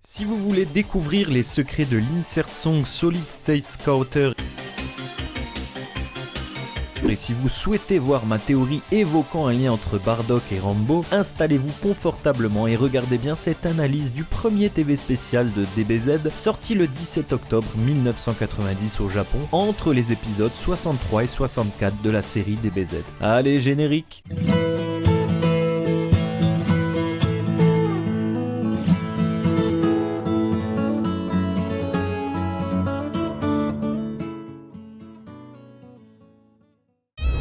Si vous voulez découvrir les secrets de l'Insert Song Solid State Scouter et si vous souhaitez voir ma théorie évoquant un lien entre Bardock et Rambo, installez-vous confortablement et regardez bien cette analyse du premier TV spécial de DBZ sorti le 17 octobre 1990 au Japon entre les épisodes 63 et 64 de la série DBZ. Allez, générique!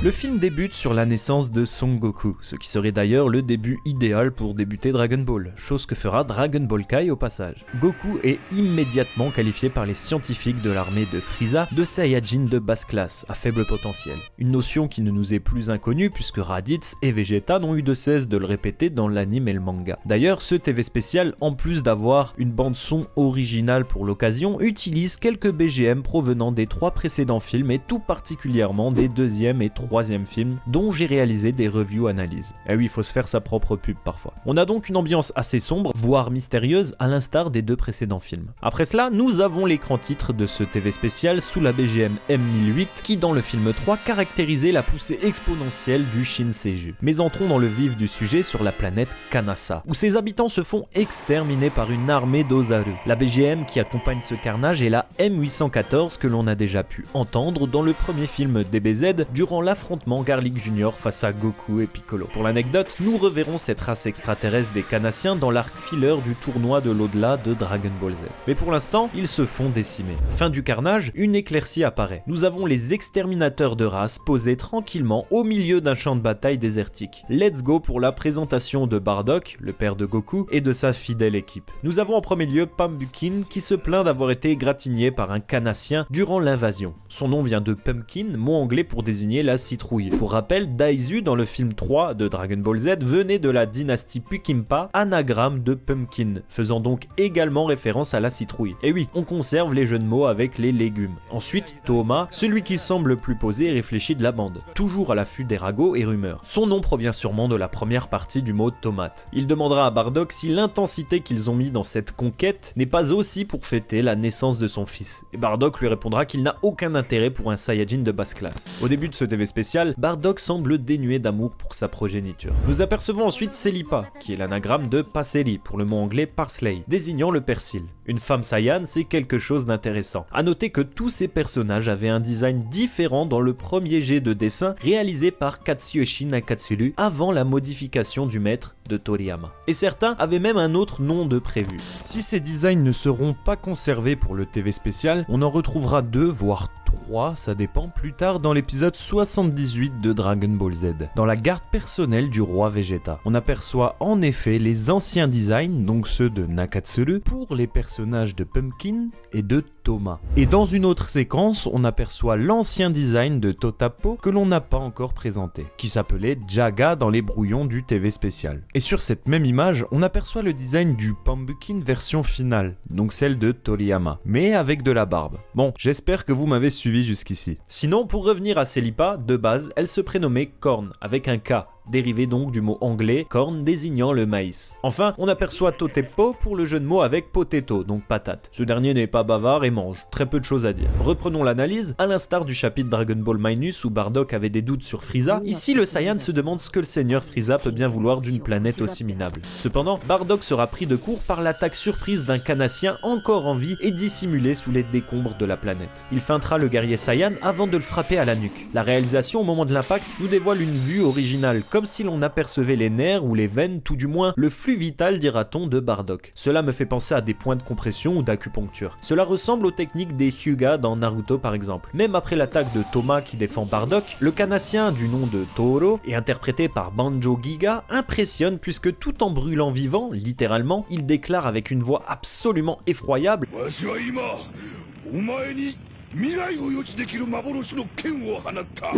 Le film débute sur la naissance de Son Goku, ce qui serait d'ailleurs le début idéal pour débuter Dragon Ball, chose que fera Dragon Ball Kai au passage. Goku est immédiatement qualifié par les scientifiques de l'armée de Frieza de Saiyajin de basse classe, à faible potentiel. Une notion qui ne nous est plus inconnue puisque Raditz et Vegeta n'ont eu de cesse de le répéter dans l'anime et le manga. D'ailleurs, ce TV spécial, en plus d'avoir une bande son originale pour l'occasion, utilise quelques BGM provenant des 3 précédents films et tout particulièrement des 2e et 3e film dont j'ai réalisé des reviews analyses. Et oui, il faut se faire sa propre pub parfois. On a donc une ambiance assez sombre, voire mystérieuse, à l'instar des 2 précédents films. Après cela, nous avons l'écran titre de ce TV spécial sous la BGM M1008 qui dans le film 3 caractérisait la poussée exponentielle du Shinseiju. Mais entrons dans le vif du sujet sur la planète Kanasa, où ses habitants se font exterminer par une armée d'Ozaru. La BGM qui accompagne ce carnage est la M814 que l'on a déjà pu entendre dans le premier film DBZ durant l'affrontement Garlic Jr face à Goku et Piccolo. Pour l'anecdote, nous reverrons cette race extraterrestre des Canassiens dans l'arc filler du tournoi de l'au-delà de Dragon Ball Z. Mais pour l'instant, ils se font décimer. Fin du carnage, une éclaircie apparaît. Nous avons les exterminateurs de race posés tranquillement au milieu d'un champ de bataille désertique. Let's go pour la présentation de Bardock, le père de Goku, et de sa fidèle équipe. Nous avons en premier lieu Pumpkin qui se plaint d'avoir été égratigné par un Canassien durant l'invasion. Son nom vient de pumpkin, mot anglais pour désigner la citrouille. Pour rappel, Daizu dans le film 3 de Dragon Ball Z venait de la dynastie Pukimpa, anagramme de pumpkin, faisant donc également référence à la citrouille. Et oui, on conserve les jeux de mots avec les légumes. Ensuite, Toma, celui qui semble le plus posé et réfléchi de la bande, toujours à l'affût des ragots et rumeurs. Son nom provient sûrement de la première partie du mot tomate. Il demandera à Bardock si l'intensité qu'ils ont mis dans cette conquête n'est pas aussi pour fêter la naissance de son fils. Et Bardock lui répondra qu'il n'a aucun intérêt pour un Saiyajin de basse classe. Au début de ce TV spécial, Bardock semble dénué d'amour pour sa progéniture. Nous apercevons ensuite Celipa, qui est l'anagramme de Paseli pour le mot anglais parsley, désignant le persil. Une femme Saiyan, c'est quelque chose d'intéressant. A noter que tous ces personnages avaient un design différent dans le premier jet de dessin réalisé par Katsuyoshi Nakatsuru avant la modification du maître de Toriyama. Et certains avaient même un autre nom de prévu. Si ces designs ne seront pas conservés pour le TV spécial, on en retrouvera 2 voire 3, ça dépend, plus tard dans l'épisode 78 de Dragon Ball Z. Dans la garde personnelle du roi Vegeta, on aperçoit en effet les anciens designs, donc ceux de Nakatsuru, pour les personnages de Pumpkin et de Toma. Et dans une autre séquence, on aperçoit l'ancien design de Totapo que l'on n'a pas encore présenté, qui s'appelait Jaga dans les brouillons du TV spécial. Et sur cette même image, on aperçoit le design du Pumpkin version finale, donc celle de Toriyama, mais avec de la barbe. Bon, j'espère que vous m'avez suivi jusqu'ici. Sinon, pour revenir à Celipa, de base, elle se prénommait Corn, avec un K, dérivé donc du mot anglais corn désignant le maïs. Enfin, on aperçoit Totepo pour le jeu de mots avec potato, donc patate. Ce dernier n'est pas bavard et mange, très peu de choses à dire. Reprenons l'analyse, à l'instar du chapitre Dragon Ball Minus où Bardock avait des doutes sur Frieza, ici le Saiyan se demande ce que le seigneur Frieza peut bien vouloir d'une planète aussi minable. Cependant, Bardock sera pris de court par l'attaque surprise d'un Canassien encore en vie et dissimulé sous les décombres de la planète. Il feintera le guerrier Saiyan avant de le frapper à la nuque. La réalisation au moment de l'impact nous dévoile une vue originale, comme si l'on apercevait les nerfs ou les veines, tout du moins le flux vital dira-t-on de Bardock. Cela me fait penser à des points de compression ou d'acupuncture. Cela ressemble aux techniques des Hyuga dans Naruto par exemple. Même après l'attaque de Toma qui défend Bardock, le Canassien du nom de Toro, et interprété par Banjo Giga, impressionne puisque tout en brûlant vivant, littéralement, il déclare avec une voix absolument effroyable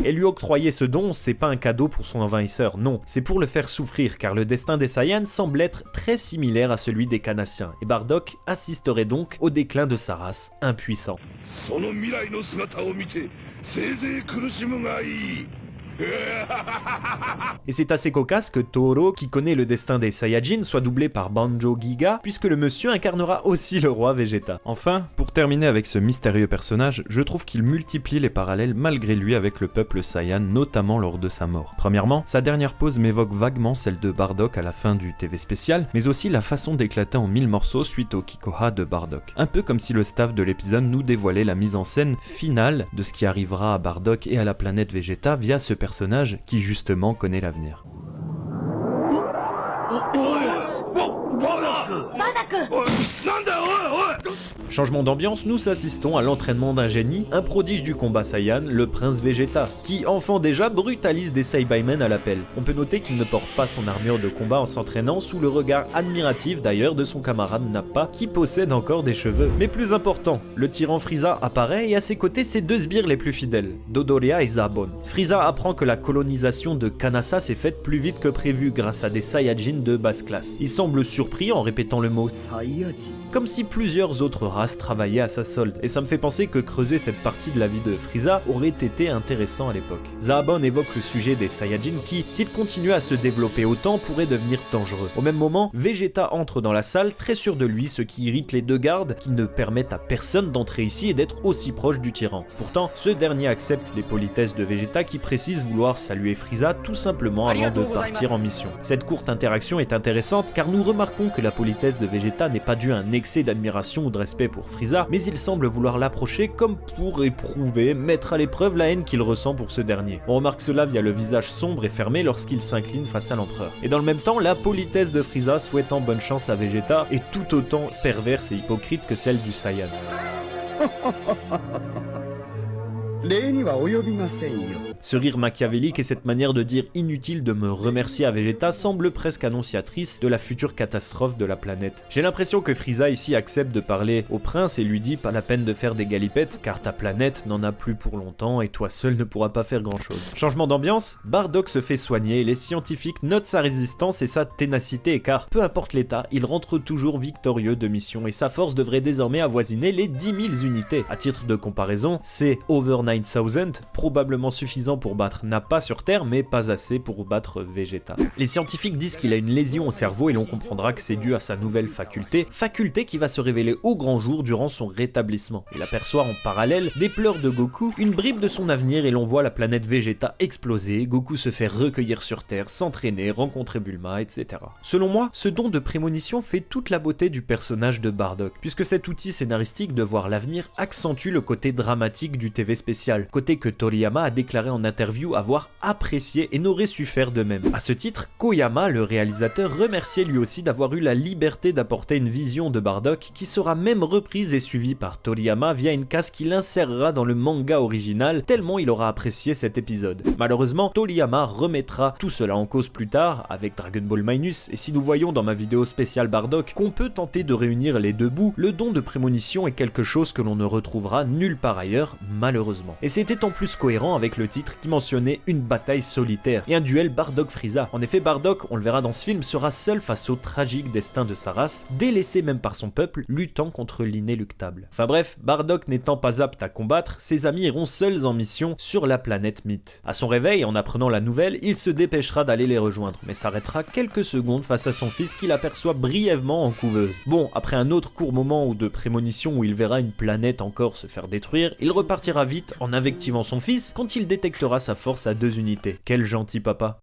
et lui octroyer ce don, c'est pas un cadeau pour son envahisseur, non, c'est pour le faire souffrir car le destin des Saiyans semble être très similaire à celui des Canassiens et Bardock assisterait donc au déclin de sa race, impuissant. Et c'est assez cocasse que Toro, qui connaît le destin des Saiyajin, soit doublé par Banjo Giga, puisque le monsieur incarnera aussi le roi Vegeta. Enfin, pour terminer avec ce mystérieux personnage, je trouve qu'il multiplie les parallèles malgré lui avec le peuple Saiyan, notamment lors de sa mort. Premièrement, sa dernière pose m'évoque vaguement celle de Bardock à la fin du TV spécial, mais aussi la façon d'éclater en 1000 morceaux suite au Kikoha de Bardock. Un peu comme si le staff de l'épisode nous dévoilait la mise en scène finale de ce qui arrivera à Bardock et à la planète Vegeta via ce personnage qui justement connaît l'avenir. Changement d'ambiance, nous assistons à l'entraînement d'un génie, un prodige du combat Saiyan, le prince Vegeta, qui, enfant déjà, brutalise des Saibaimen à l'appel. On peut noter qu'il ne porte pas son armure de combat en s'entraînant, sous le regard admiratif d'ailleurs de son camarade Nappa, qui possède encore des cheveux. Mais plus important, le tyran Frieza apparaît et à ses côtés ses deux sbires les plus fidèles, Dodoria et Zabon. Frieza apprend que la colonisation de Kanassa s'est faite plus vite que prévu grâce à des Saiyajin de basse classe. Il semble surpris en répétant le mot Saiyajin, comme si plusieurs autres races travaillaient à sa solde, et ça me fait penser que creuser cette partie de la vie de Frieza aurait été intéressant à l'époque. Zabon évoque le sujet des Saiyajin qui, s'ils continuaient à se développer autant, pourraient devenir dangereux. Au même moment, Vegeta entre dans la salle très sûr de lui, ce qui irrite les deux gardes qui ne permettent à personne d'entrer ici et d'être aussi proche du tyran. Pourtant, ce dernier accepte les politesses de Vegeta qui précise vouloir saluer Frieza tout simplement avant de partir en mission. Cette courte interaction est intéressante car nous remarquons que la politesse de Vegeta n'est pas due à un excès d'admiration ou de respect pour Frieza, mais il semble vouloir l'approcher comme pour éprouver, mettre à l'épreuve la haine qu'il ressent pour ce dernier. On remarque cela via le visage sombre et fermé lorsqu'il s'incline face à l'empereur. Et dans le même temps, la politesse de Frieza souhaitant bonne chance à Vegeta est tout autant perverse et hypocrite que celle du Saiyan. Ce rire machiavélique et cette manière de dire inutile de me remercier à Vegeta semble presque annonciatrice de la future catastrophe de la planète. J'ai l'impression que Frieza ici accepte de parler au prince et lui dit pas la peine de faire des galipettes car ta planète n'en a plus pour longtemps et toi seul ne pourras pas faire grand chose. Changement d'ambiance, Bardock se fait soigner et les scientifiques notent sa résistance et sa ténacité car peu importe l'état, il rentre toujours victorieux de mission et sa force devrait désormais avoisiner les 10 000 unités. À titre de comparaison, c'est over 9000, probablement suffisant pour battre Nappa sur Terre, mais pas assez pour battre Vegeta. Les scientifiques disent qu'il a une lésion au cerveau et l'on comprendra que c'est dû à sa nouvelle faculté qui va se révéler au grand jour durant son rétablissement. Il aperçoit en parallèle des pleurs de Goku, une bribe de son avenir et l'on voit la planète Vegeta exploser, Goku se fait recueillir sur Terre, s'entraîner, rencontrer Bulma, etc. Selon moi, ce don de prémonition fait toute la beauté du personnage de Bardock, puisque cet outil scénaristique de voir l'avenir accentue le côté dramatique du TV spécial, côté que Toriyama a déclaré en interview avoir apprécié et n'aurait su faire de même. À ce titre, Koyama, le réalisateur, remerciait lui aussi d'avoir eu la liberté d'apporter une vision de Bardock qui sera même reprise et suivie par Toriyama via une case qu'il insérera dans le manga original tellement il aura apprécié cet épisode. Malheureusement, Toriyama remettra tout cela en cause plus tard avec Dragon Ball Minus et si nous voyons dans ma vidéo spéciale Bardock qu'on peut tenter de réunir les deux bouts, le don de prémonition est quelque chose que l'on ne retrouvera nulle part ailleurs, malheureusement. Et c'était en plus cohérent avec le titre qui mentionnait une bataille solitaire et un duel Bardock-Frieza. En effet, Bardock, on le verra dans ce film, sera seul face au tragique destin de sa race, délaissé même par son peuple, luttant contre l'inéluctable. Enfin bref, Bardock n'étant pas apte à combattre, ses amis iront seuls en mission sur la planète Mythe. À son réveil, en apprenant la nouvelle, il se dépêchera d'aller les rejoindre, mais s'arrêtera quelques secondes face à son fils qu'il aperçoit brièvement en couveuse. Bon, après un autre court moment de prémonition où il verra une planète encore se faire détruire, il repartira vite en invectivant son fils quand il détectera sa force à 2 unités. Quel gentil papa.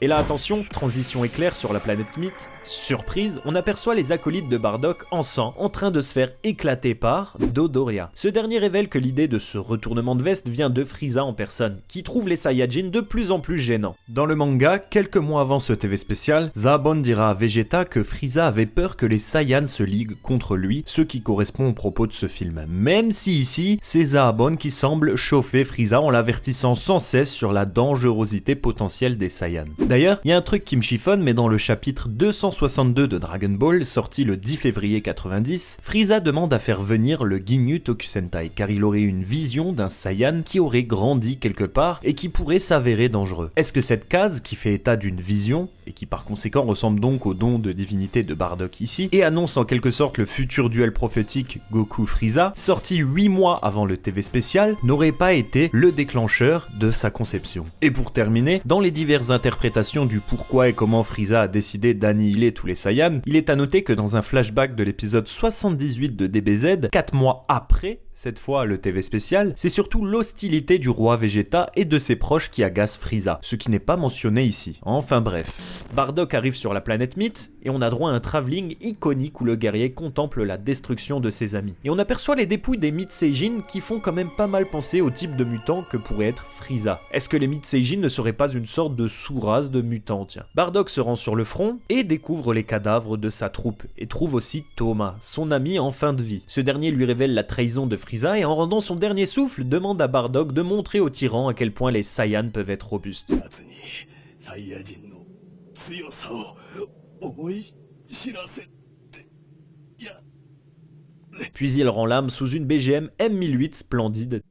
Et là attention, transition éclair sur la planète Mythe, surprise, on aperçoit les acolytes de Bardock en sang en train de se faire éclater par Dodoria. Ce dernier révèle que l'idée de ce retournement de veste vient de Frieza en personne, qui trouve les Saiyajin de plus en plus gênants. Dans le manga, quelques mois avant ce TV spécial, Zabon dira à Vegeta que Frieza avait peur que les Saiyans se liguent contre lui, ce qui correspond au propos de ce film. Même si ici, c'est Zabon qui semble chauffer Frieza en l'avertissant sans cesse sur la dangerosité potentielle des Saiyans. D'ailleurs, il y a un truc qui me chiffonne, mais dans le chapitre 262 de Dragon Ball, sorti le 10 février 90, Frieza demande à faire venir le Ginyu Tokusentai, car il aurait une vision d'un Saiyan qui aurait grandi quelque part et qui pourrait s'avérer dangereux. Est-ce que cette case, qui fait état d'une vision, et qui par conséquent ressemble donc au don de divinité de Bardock ici, et annonce en quelque sorte le futur duel prophétique Goku-Frieza, sorti 8 mois avant le TV spécial, n'aurait pas été le déclencheur de sa conception? Et pour terminer, dans les diverses interprétations du pourquoi et comment Frieza a décidé d'annihiler tous les Saiyans, il est à noter que dans un flashback de l'épisode 78 de DBZ, 4 mois après, cette fois le TV spécial, c'est surtout l'hostilité du roi Vegeta et de ses proches qui agace Frieza, ce qui n'est pas mentionné ici. Enfin bref. Bardock arrive sur la planète Myth, et on a droit à un travelling iconique où le guerrier contemple la destruction de ses amis. Et on aperçoit les dépouilles des Myth Seijin qui font quand même pas mal penser au type de mutant que pourrait être Frieza. Est-ce que les Myth Seijin ne seraient pas une sorte de sous-race de mutants, tiens? Bardock se rend sur le front et découvre les cadavres de sa troupe, et trouve aussi Thomas, son ami en fin de vie. Ce dernier lui révèle la trahison de Frieza et en rendant son dernier souffle, demande à Bardock de montrer au tyran à quel point les Saiyans peuvent être robustes. Puis il rend l'âme sous une BGM M1008 splendide.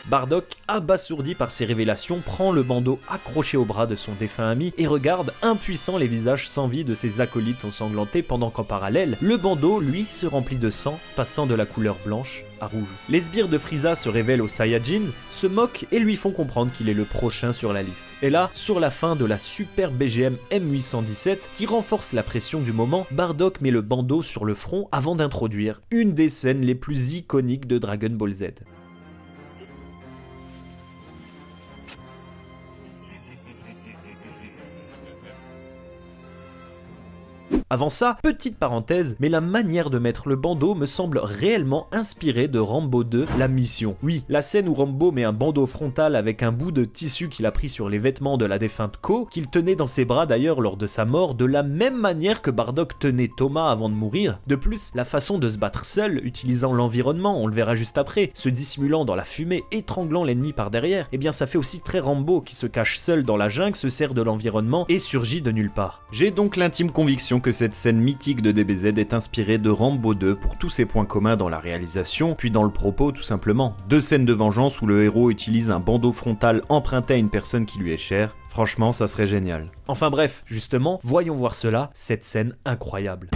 Bardock, abasourdi par ces révélations, prend le bandeau accroché au bras de son défunt ami et regarde impuissant les visages sans vie de ses acolytes ensanglantés pendant qu'en parallèle, le bandeau, lui, se remplit de sang, passant de la couleur blanche à rouge. Les sbires de Frieza se révèlent aux Saiyajin, se moquent et lui font comprendre qu'il est le prochain sur la liste. Et là, sur la fin de la super BGM M817, qui renforce la pression du moment, Bardock met le bandeau sur le front avant d'introduire une des scènes les plus iconiques de Dragon Ball Z. Avant ça, petite parenthèse, mais la manière de mettre le bandeau me semble réellement inspirée de Rambo 2, La Mission. Oui, la scène où Rambo met un bandeau frontal avec un bout de tissu qu'il a pris sur les vêtements de la défunte Ko, qu'il tenait dans ses bras d'ailleurs lors de sa mort, de la même manière que Bardock tenait Thomas avant de mourir. De plus, la façon de se battre seul, utilisant l'environnement, on le verra juste après, se dissimulant dans la fumée, étranglant l'ennemi par derrière, eh bien ça fait aussi très Rambo qui se cache seul dans la jungle, se sert de l'environnement et surgit de nulle part. J'ai donc l'intime conviction que cette scène mythique de DBZ est inspirée de Rambo 2 pour tous ses points communs dans la réalisation, puis dans le propos tout simplement. Deux scènes de vengeance où le héros utilise un bandeau frontal emprunté à une personne qui lui est chère. Franchement, ça serait génial. Enfin bref, justement, voyons voir cela, cette scène incroyable.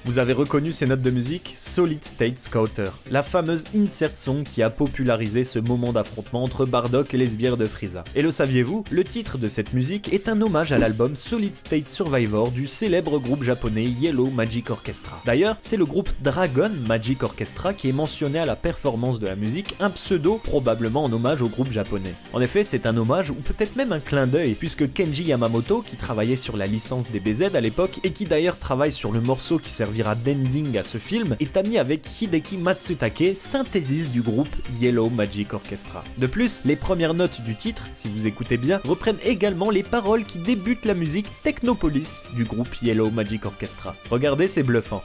Vous avez reconnu ces notes de musique? Solid State Scouter, la fameuse insert song qui a popularisé ce moment d'affrontement entre Bardock et les sbires de Frieza. Et le saviez-vous? Le titre de cette musique est un hommage à l'album Solid State Survivor du célèbre groupe japonais Yellow Magic Orchestra. D'ailleurs, c'est le groupe Dragon Magic Orchestra qui est mentionné à la performance de la musique, un pseudo probablement en hommage au groupe japonais. En effet, c'est un hommage ou peut-être même un clin d'œil, puisque Kenji Yamamoto, qui travaillait sur la licence DBZ à l'époque et qui d'ailleurs travaille sur le morceau qui servira d'ending à ce film, est ami avec Hideki Matsutake, synthésiste du groupe Yellow Magic Orchestra. De plus, les premières notes du titre, si vous écoutez bien, reprennent également les paroles qui débutent la musique Technopolis du groupe Yellow Magic Orchestra. Regardez, c'est bluffant.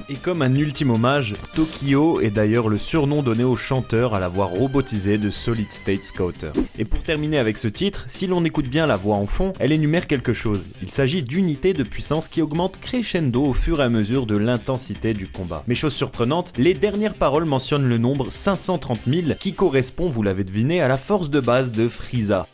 Et comme un ultime hommage, Tokyo est d'ailleurs le surnom donné au chanteur à la voix robotisée de Solid State Scouter. Et pour terminer avec ce titre, si l'on écoute bien la voix en fond, elle énumère quelque chose. Il s'agit d'unités de puissance qui augmentent crescendo au fur et à mesure de l'intensité du combat. Mais chose surprenante, les dernières paroles mentionnent le nombre 530 000 qui correspond, vous l'avez deviné, à la force de base de Frieza.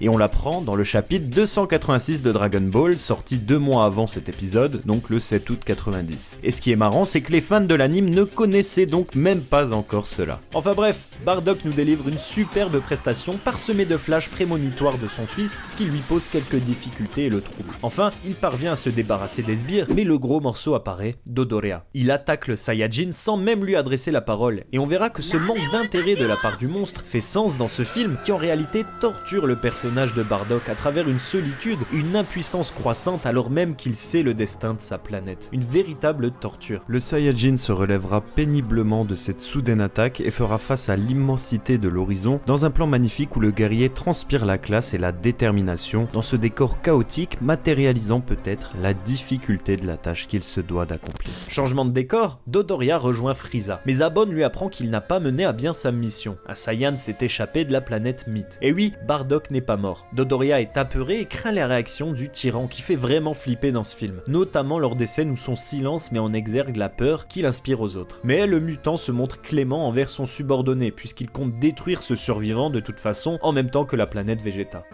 Et on l'apprend dans le chapitre 286 de Dragon Ball, sorti 2 mois avant cet épisode, donc le 7 août 90. Et ce qui est marrant, c'est que les fans de l'anime ne connaissaient donc même pas encore cela. Enfin bref, Bardock nous délivre une superbe prestation parsemée de flashs prémonitoires de son fils, ce qui lui pose quelques difficultés et le trouble. Enfin, il parvient à se débarrasser des sbires, mais le gros morceau apparaît, Dodoria. Il attaque le Saiyajin sans même lui adresser la parole, et on verra que ce manque d'intérêt de la part du monstre fait sens dans ce film qui en réalité torture le personnage personnage de Bardock à travers une solitude et une impuissance croissante alors même qu'il sait le destin de sa planète. Une véritable torture. Le Saiyajin se relèvera péniblement de cette soudaine attaque et fera face à l'immensité de l'horizon dans un plan magnifique où le guerrier transpire la classe et la détermination dans ce décor chaotique matérialisant peut-être la difficulté de la tâche qu'il se doit d'accomplir. Changement de décor, Dodoria rejoint Frieza, mais Zabon lui apprend qu'il n'a pas mené à bien sa mission. Un Saiyan s'est échappé de la planète Mythe. Et oui, Bardock n'est pas mort. Dodoria est apeuré et craint les réactions du tyran qui fait vraiment flipper dans ce film, notamment lors des scènes où son silence met en exergue la peur qu'il inspire aux autres. Mais le mutant se montre clément envers son subordonné puisqu'il compte détruire ce survivant de toute façon en même temps que la planète Vegeta.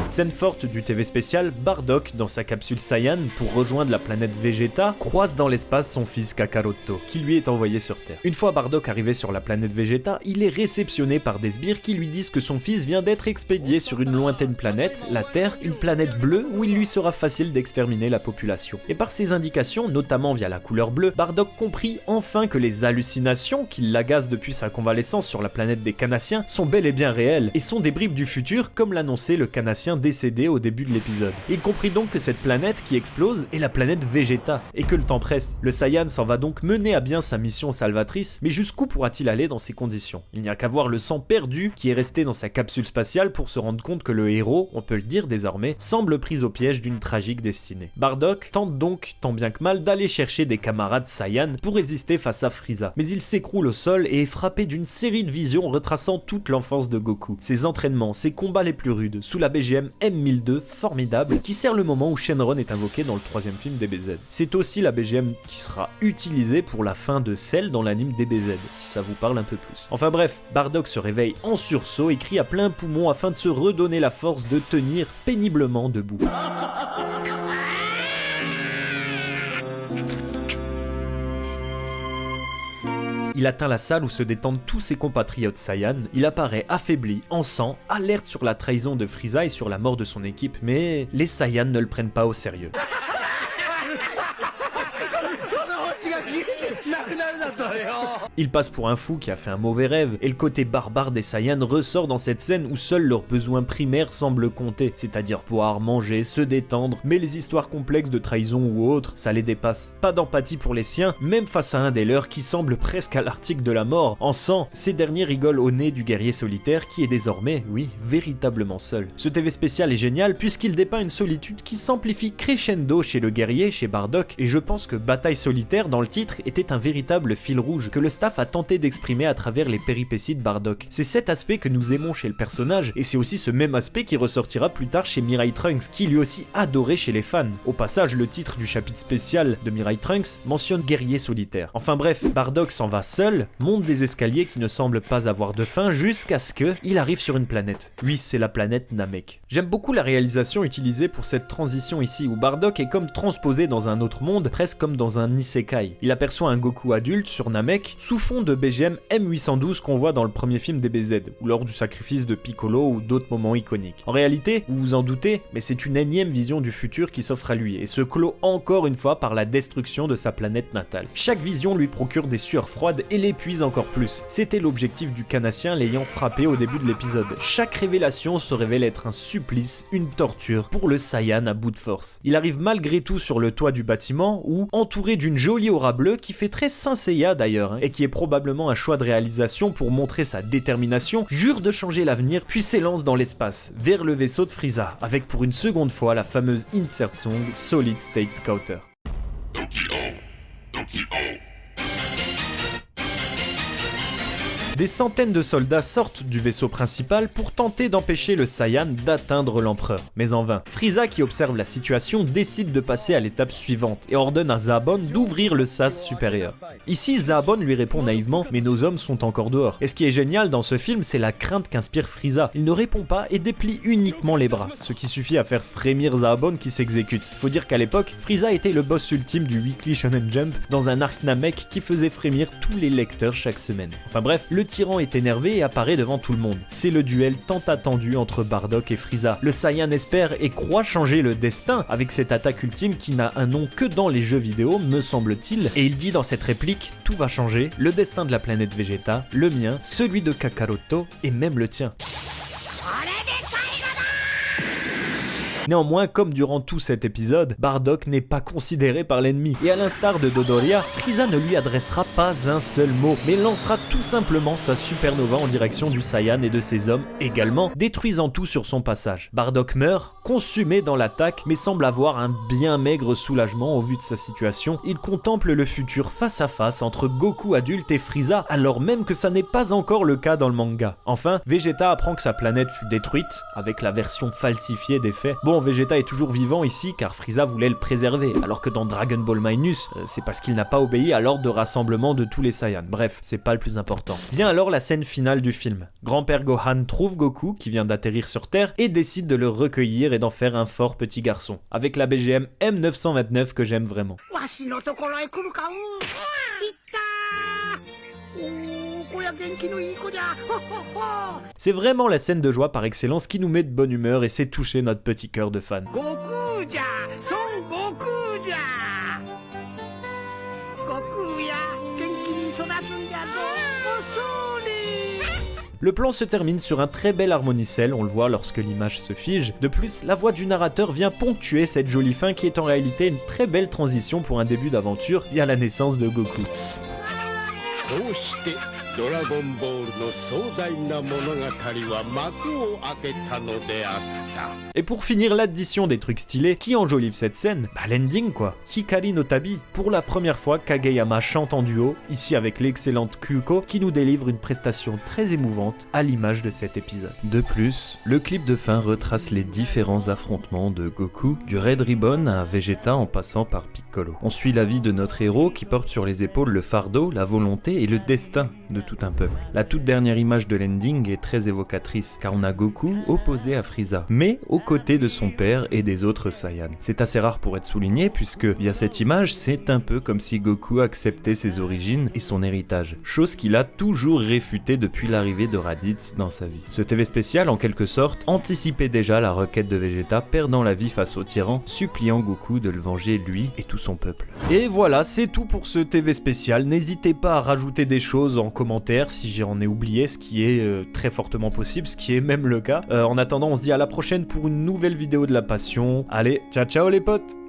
Scène forte du TV spécial, Bardock, dans sa capsule Saiyan pour rejoindre la planète Vegeta, croise dans l'espace son fils Kakaroto, qui lui est envoyé sur Terre. Une fois Bardock arrivé sur la planète Vegeta, il est réceptionné par des sbires qui lui disent que son fils vient d'être expédié sur une lointaine planète, la Terre, une planète bleue où il lui sera facile d'exterminer la population. Et par ces indications, notamment via la couleur bleue, Bardock comprit enfin que les hallucinations qui l'agacent depuis sa convalescence sur la planète des Canassiens sont bel et bien réelles et sont des bribes du futur comme l'annonçait le Canassien décédé au début de l'épisode. Il comprit donc que cette planète qui explose est la planète Vegeta, et que le temps presse. Le Saiyan s'en va donc mener à bien sa mission salvatrice, mais jusqu'où pourra-t-il aller dans ces conditions? Il n'y a qu'à voir le sang perdu qui est resté dans sa capsule spatiale pour se rendre compte que le héros, on peut le dire désormais, semble pris au piège d'une tragique destinée. Bardock tente donc, tant bien que mal, d'aller chercher des camarades Saiyan pour résister face à Frieza, mais il s'écroule au sol et est frappé d'une série de visions retraçant toute l'enfance de Goku, ses entraînements, ses combats les plus rudes, sous la BGM M1002 formidable, qui sert le moment où Shenron est invoqué dans le 3e film DBZ. C'est aussi la BGM qui sera utilisée pour la fin de Cell dans l'anime DBZ, si ça vous parle un peu plus. Enfin bref, Bardock se réveille en sursaut et crie à plein poumon afin de se redonner la force de tenir péniblement debout. Il atteint la salle où se détendent tous ses compatriotes Saiyan, il apparaît affaibli, en sang, alerte sur la trahison de Frieza et sur la mort de son équipe, mais les Saiyans ne le prennent pas au sérieux. Il passe pour un fou qui a fait un mauvais rêve, et le côté barbare des Saiyans ressort dans cette scène où seuls leurs besoins primaires semblent compter, c'est-à-dire boire, manger, se détendre, mais les histoires complexes de trahison ou autres, ça les dépasse. Pas d'empathie pour les siens, même face à un des leurs qui semble presque à l'article de la mort. En sang, ces derniers rigolent au nez du guerrier solitaire qui est désormais, oui, véritablement seul. Ce TV spécial est génial puisqu'il dépeint une solitude qui s'amplifie crescendo chez le guerrier, chez Bardock, et je pense que Bataille solitaire dans le titre était un véritable fil rouge que le staff a tenté d'exprimer à travers les péripéties de Bardock. C'est cet aspect que nous aimons chez le personnage, et c'est aussi ce même aspect qui ressortira plus tard chez Mirai Trunks, qui lui aussi adoré chez les fans. Au passage, le titre du chapitre spécial de Mirai Trunks mentionne guerrier solitaire. Enfin bref, Bardock s'en va seul, monte des escaliers qui ne semblent pas avoir de fin, jusqu'à ce que il arrive sur une planète. Oui, c'est la planète Namek. J'aime beaucoup la réalisation utilisée pour cette transition ici, où Bardock est comme transposé dans un autre monde, presque comme dans un isekai. Il aperçoit un Goku adulte sur Namek, sous fond de BGM M812 qu'on voit dans le premier film DBZ, ou lors du sacrifice de Piccolo ou d'autres moments iconiques. En réalité, vous vous en doutez, mais c'est une énième vision du futur qui s'offre à lui, et se clôt encore une fois par la destruction de sa planète natale. Chaque vision lui procure des sueurs froides et l'épuise encore plus. C'était l'objectif du Canassien l'ayant frappé au début de l'épisode. Chaque révélation se révèle être un supplice, une torture, pour le Saiyan à bout de force. Il arrive malgré tout sur le toit du bâtiment, où, entouré d'une jolie aura bleue qui fait très Saint Seiya d'ailleurs, et qui est probablement un choix de réalisation pour montrer sa détermination, jure de changer l'avenir puis s'élance dans l'espace, vers le vaisseau de Frieza, avec pour une seconde fois la fameuse insert song Solid State Scouter. Des centaines de soldats sortent du vaisseau principal pour tenter d'empêcher le Saiyan d'atteindre l'empereur, mais en vain. Frieza, qui observe la situation, décide de passer à l'étape suivante et ordonne à Zabon d'ouvrir le sas supérieur. Ici, Zabon lui répond naïvement « mais nos hommes sont encore dehors ». Et ce qui est génial dans ce film, c'est la crainte qu'inspire Frieza. Il ne répond pas et déplie uniquement les bras, ce qui suffit à faire frémir Zabon qui s'exécute. Faut dire qu'à l'époque, Frieza était le boss ultime du Weekly Shonen Jump dans un arc Namek qui faisait frémir tous les lecteurs chaque semaine. Enfin bref, le tyran est énervé et apparaît devant tout le monde. C'est le duel tant attendu entre Bardock et Frieza. Le Saiyan espère et croit changer le destin avec cette attaque ultime qui n'a un nom que dans les jeux vidéo, me semble-t-il, et il dit dans cette réplique « Tout va changer, le destin de la planète Vegeta, le mien, celui de Kakaroto et même le tien ». Néanmoins, comme durant tout cet épisode, Bardock n'est pas considéré par l'ennemi, et à l'instar de Dodoria, Frieza ne lui adressera pas un seul mot, mais lancera tout simplement sa supernova en direction du Saiyan et de ses hommes également, détruisant tout sur son passage. Bardock meurt, consumé dans l'attaque, mais semble avoir un bien maigre soulagement au vu de sa situation. Il contemple le futur face à face entre Goku adulte et Frieza, alors même que ça n'est pas encore le cas dans le manga. Enfin, Vegeta apprend que sa planète fut détruite, avec la version falsifiée des faits. Bon, Vegeta est toujours vivant ici car Frieza voulait le préserver, alors que dans Dragon Ball Minus, c'est parce qu'il n'a pas obéi à l'ordre de rassemblement de tous les Saiyans. Bref, c'est pas le plus important. Vient alors la scène finale du film. Grand-père Gohan trouve Goku, qui vient d'atterrir sur Terre, et décide de le recueillir et d'en faire un fort petit garçon, avec la BGM M929 que j'aime vraiment. C'est vraiment la scène de joie par excellence qui nous met de bonne humeur et sait toucher notre petit cœur de fan. Le plan se termine sur un très bel harmonicel, on le voit lorsque l'image se fige. De plus, la voix du narrateur vient ponctuer cette jolie fin qui est en réalité une très belle transition pour un début d'aventure via la naissance de Goku. Et pour finir l'addition des trucs stylés, qui enjolive cette scène? Bah l'ending quoi. Hikari no Tabi. Pour la première fois, Kageyama chante en duo, ici avec l'excellente Kyuko, qui nous délivre une prestation très émouvante à l'image de cet épisode. De plus, le clip de fin retrace les différents affrontements de Goku, du Red Ribbon à Vegeta en passant par Piccolo. On suit la vie de notre héros qui porte sur les épaules le fardeau, la volonté et le destin de tout un peuple. La toute dernière image de l'ending est très évocatrice, car on a Goku opposé à Frieza, mais aux côtés de son père et des autres Saiyans. C'est assez rare pour être souligné, puisque via cette image, c'est un peu comme si Goku acceptait ses origines et son héritage, chose qu'il a toujours réfutée depuis l'arrivée de Raditz dans sa vie. Ce TV spécial, en quelque sorte, anticipait déjà la requête de Vegeta perdant la vie face au tyran, suppliant Goku de le venger lui et tout son peuple. Et voilà, c'est tout pour ce TV spécial. N'hésitez pas à rajouter des choses en commentaire si j'en ai oublié, ce qui est très fortement possible, ce qui est même le cas. En attendant, on se dit à la prochaine pour une nouvelle vidéo de la passion. Allez, ciao ciao les potes!